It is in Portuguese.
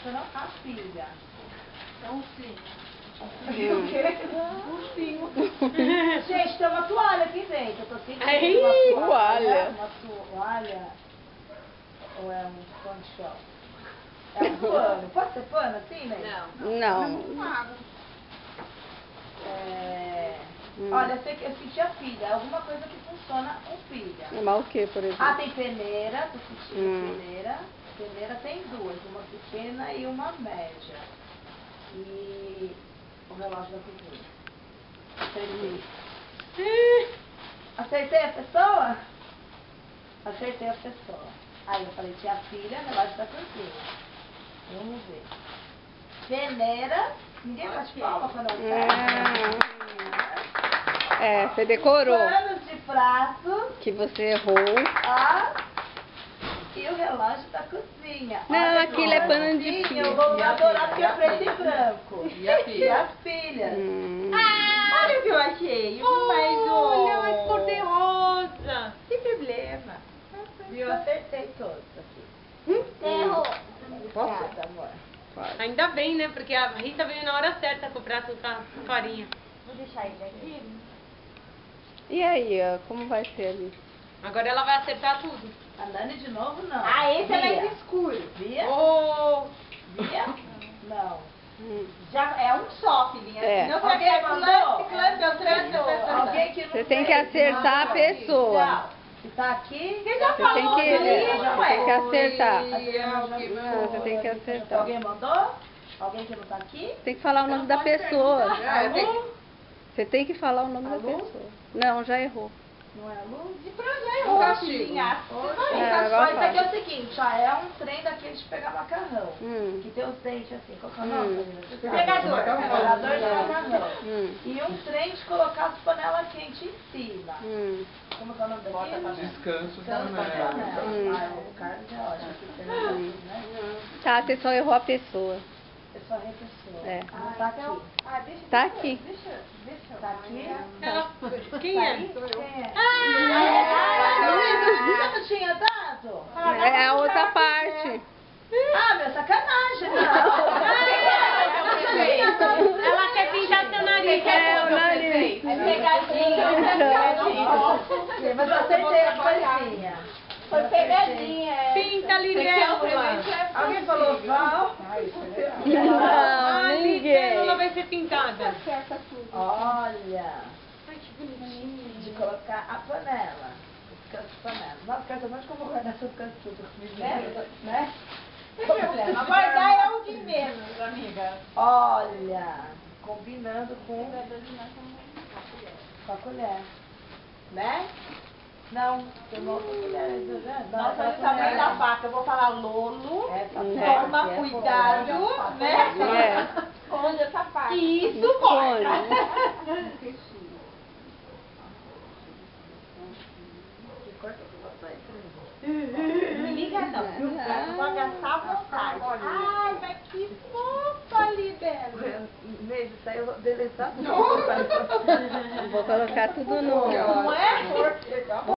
mostrando a filha. É um sim. O quê? Ursinho. Gente, tem uma toalha aqui dentro. Eu tô sentindo Aí, uma toalha. Uma toalha. Ou é um pano de chão? É um pano. Pode ser pano assim, né? Não. Olha, eu senti a pilha. Alguma coisa que funciona com pilha. Mas o que, por exemplo? Ah, tem peneira. Tô sentindo peneira. Peneira tem duas. Uma pequena e uma média. E o relógio da cozinha. Acertei. Acertei a pessoa? Acertei a pessoa. Aí eu falei, tinha filha, relógio da cozinha. Vamos ver. Peneira. Ninguém bate palma quando eu você decorou. Panos de prato. Que você errou. E o relógio da cozinha. Não, aquilo é pano de filha. pilha. Eu vou adorar porque é preto e branco. E a filha? E as filhas. Olha o que eu achei. Olha, mas cor de rosa. Sem problema. Viu? Acertei todos aqui. Errou. Obrigada, amor. Ainda bem, né? Porque a Rita veio na hora certa com o prato com a farinha. Vou deixar ele aqui. E aí, ó, como vai ser ali? Agora ela vai acertar tudo. A Nani de novo, não. Ah, esse é Via. mais escuro. Via? Oh, Via? Não. Já é um só, filhinha. É. Não Alguém vai mandou? Alguém que não Você tem que acertar a pessoa. Se tá aqui... Você já Você falou tem que, ali, tem que ué. acertar. Não, você tem que acertar. Alguém mandou? Alguém que não tá aqui? Tem que falar o nome da pessoa. Alô? Você tem que falar o nome da Alô? pessoa. Não, já errou. Não é Lu? De pra já errou, filhinha. agora Isso aqui é fala. o seguinte, ó, é um trem daqueles de pegar macarrão. Hum. Que tem os dentes assim, qual que é o nome? Você sabe? Pegador. Pegador de macarrão. Hum. E um trem de colocar as panelas quentes em cima. Como que é o nome daquilo? Descanso Descanso da panela. panela. Ah, o Carlos é ótimo. Que tem assim, né? Tá, você só errou a pessoa. Eu só errei a pessoa. É. Não tá aqui. Tá aqui. Tá aqui? ela... Quem é? Quem é? Ah! Você não tinha dado? É a outra parte. Ah, meu, sacanagem, não. Ela quer pintar seu nariz. É o nariz. É pegadinha. Mas eu acertei a coisinha. Foi pegadinha. Pinta, Libélula. Alguém falou Val? Não, A ninguém. Libélula vai ser pintada. Acerta tudo. Olha, Ai, que bonitinho. de colocar a panela. Os cantos de panela. Nossa, quero saber onde que eu vou guardar essas cantos tudo. Né? Não tem problema. Guardar é o de menos, amiga. Olha, combinando com a colher. Né? Não, tem uma outra colher. Nossa, olha o tamanho da faca. Eu vou falar Lolo. Toma Toma cuidado, né? Esconde essa faca. Isso, corta. Não liga não, viu? Vai gastar à vontade. Ai, mas que fofa, Libélula. Em vez de sair, eu vou deletar tudo. Vou colocar tudo no... Não é?